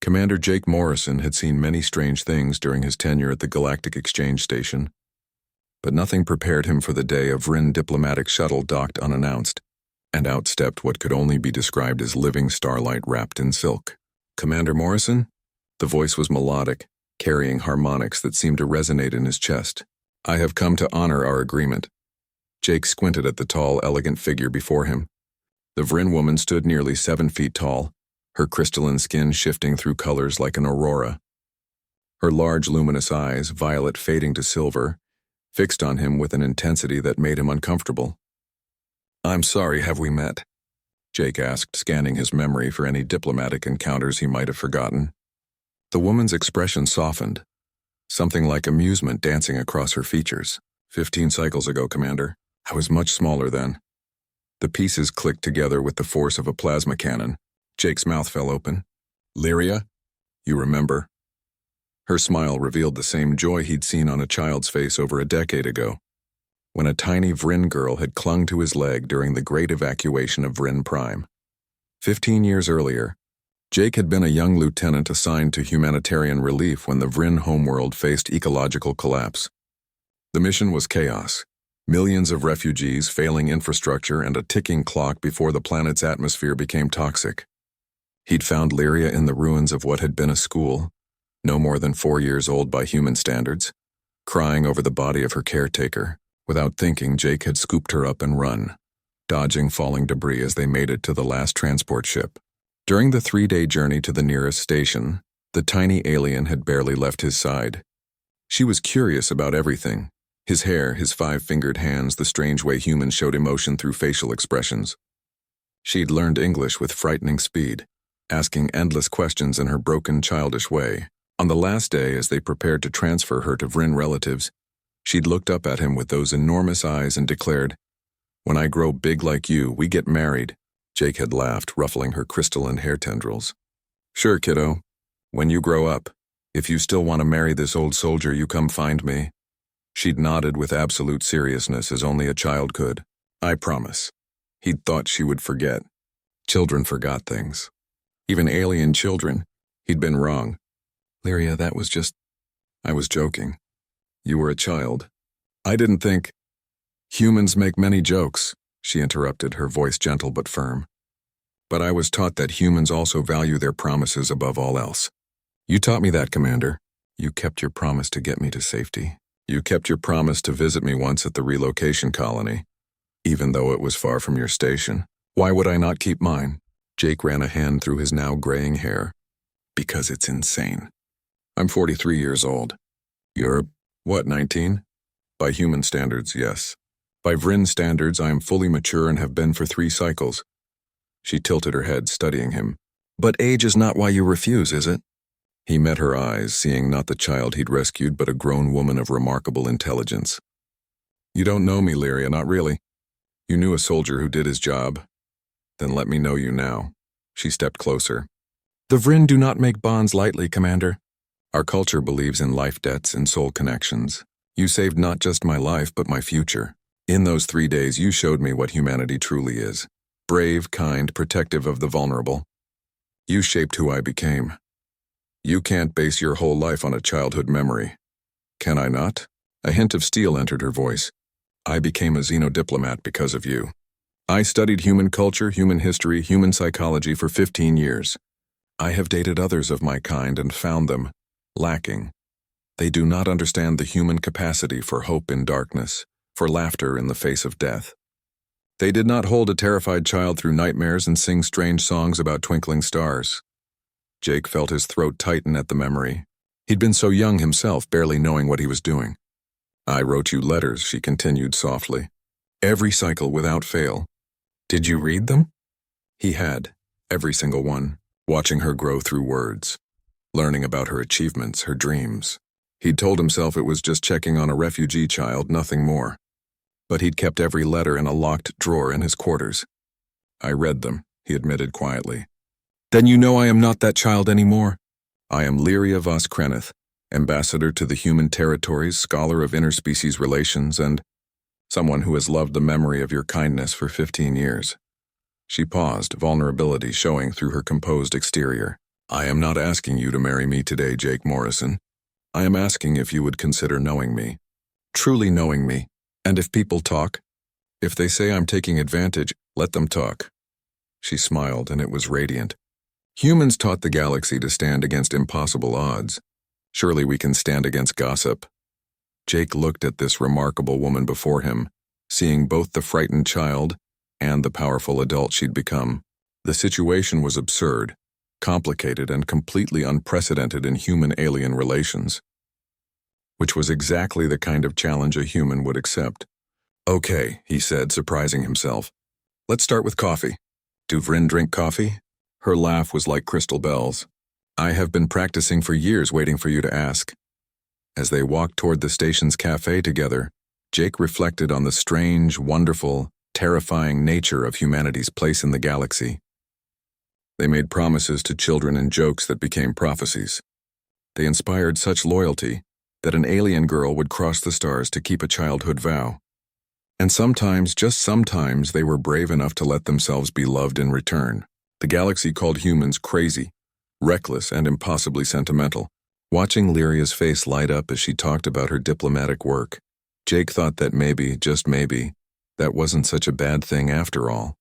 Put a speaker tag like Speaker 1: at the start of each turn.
Speaker 1: Commander Jake Morrison had seen many strange things during his tenure at the Galactic Exchange Station, but nothing prepared him for the day a Vryn diplomatic shuttle docked unannounced, and outstepped what could only be described as living starlight wrapped in silk. "Commander Morrison?" The voice was melodic, carrying harmonics that seemed to resonate in his chest. "I have come to honor our agreement." Jake squinted at the tall, elegant figure before him. The Vryn woman stood nearly 7 feet tall, her crystalline skin shifting through colors like an aurora. Her large, luminous eyes, violet fading to silver, fixed on him with an intensity that made him uncomfortable. "I'm sorry, have we met?" Jake asked, scanning his memory for any diplomatic encounters he might have forgotten. The woman's expression softened, something like amusement dancing across her features. 15 cycles ago, Commander. I was much smaller then." The pieces clicked together with the force of a plasma cannon. Jake's mouth fell open. "Lyria? You remember?" Her smile revealed the same joy he'd seen on a child's face over a decade ago, when a tiny Vryn girl had clung to his leg during the great evacuation of Vryn Prime. 15 years earlier, Jake had been a young lieutenant assigned to humanitarian relief when the Vryn homeworld faced ecological collapse. The mission was chaos. Millions of refugees, failing infrastructure, and a ticking clock before the planet's atmosphere became toxic. He'd found Lyria in the ruins of what had been a school, no more than 4 years old by human standards, crying over the body of her caretaker. Without thinking, Jake had scooped her up and run, dodging falling debris as they made it to the last transport ship. During the 3-day journey to the nearest station, the tiny alien had barely left his side. She was curious about everything. His hair, his 5-fingered hands, the strange way humans showed emotion through facial expressions. She'd learned English with frightening speed, asking endless questions in her broken, childish way. On the last day, as they prepared to transfer her to Vryn relatives, she'd looked up at him with those enormous eyes and declared, "When I grow big like you, we get married." Jake had laughed, ruffling her crystalline hair tendrils. "Sure, kiddo. When you grow up, if you still want to marry this old soldier, you come find me." She'd nodded with absolute seriousness as only a child could. "I promise." He'd thought she would forget. Children forgot things. Even alien children. He'd been wrong. "Lyria, that was just... I was joking. You were a child. I didn't think..." "Humans make many jokes," she interrupted, her voice gentle but firm. "But I was taught that humans also value their promises above all else. You taught me that, Commander. You kept your promise to get me to safety. You kept your promise to visit me once at the relocation colony, even though it was far from your station. Why would I not keep mine?" Jake ran a hand through his now graying hair. "Because it's insane. I'm 43 years old. You're, what, 19? By human standards, yes. By Vryn standards, I am fully mature and have been for 3 cycles. She tilted her head, studying him. "But age is not why you refuse, is it?" He met her eyes, seeing not the child he'd rescued, but a grown woman of remarkable intelligence. "You don't know me, Lyria, not really. You knew a soldier who did his job. Then let me know you now." She stepped closer. "The Vryn do not make bonds lightly, Commander. Our culture believes in life debts and soul connections. You saved not just my life, but my future. In those 3 days, you showed me what humanity truly is. Brave, kind, protective of the vulnerable. You shaped who I became. You can't base your whole life on a childhood memory. Can I not?" A hint of steel entered her voice. "I became a xenodiplomat because of you. I studied human culture, human history, human psychology for 15 years. I have dated others of my kind and found them lacking. They do not understand the human capacity for hope in darkness, for laughter in the face of death. They did not hold a terrified child through nightmares and sing strange songs about twinkling stars." Jake felt his throat tighten at the memory. He'd been so young himself, barely knowing what he was doing. "I wrote you letters," she continued softly. "Every cycle without fail. Did you read them?" He had, every single one, watching her grow through words, learning about her achievements, her dreams. He'd told himself it was just checking on a refugee child, nothing more. But he'd kept every letter in a locked drawer in his quarters. "I read them," he admitted quietly. "Then you know I am not that child anymore. I am Lyria Vos Kreneth, ambassador to the human territories, scholar of interspecies relations, and someone who has loved the memory of your kindness for 15 years. She paused, vulnerability showing through her composed exterior. I am not asking you to marry me today, Jake Morrison. I am asking if you would consider knowing me. Truly knowing me. And if people talk, if they say I'm taking advantage, let them talk. She smiled, and it was radiant. Humans taught the galaxy to stand against impossible odds. Surely we can stand against gossip. Jake looked at this remarkable woman before him, seeing both the frightened child and the powerful adult she'd become. The situation was absurd, complicated, and completely unprecedented in human-alien relations, which was exactly the kind of challenge a human would accept. Okay, he said, surprising himself. Let's start with coffee. Do Vryn drink coffee? Her laugh was like crystal bells. I have been practicing for years waiting for you to ask. As they walked toward the station's cafe together, Jake reflected on the strange, wonderful, terrifying nature of humanity's place in the galaxy. They made promises to children and jokes that became prophecies. They inspired such loyalty that an alien girl would cross the stars to keep a childhood vow. And sometimes, just sometimes, they were brave enough to let themselves be loved in return. The galaxy called humans crazy, reckless, and impossibly sentimental. Watching Lyria's face light up as she talked about her diplomatic work, Jake thought that maybe, just maybe, that wasn't such a bad thing after all.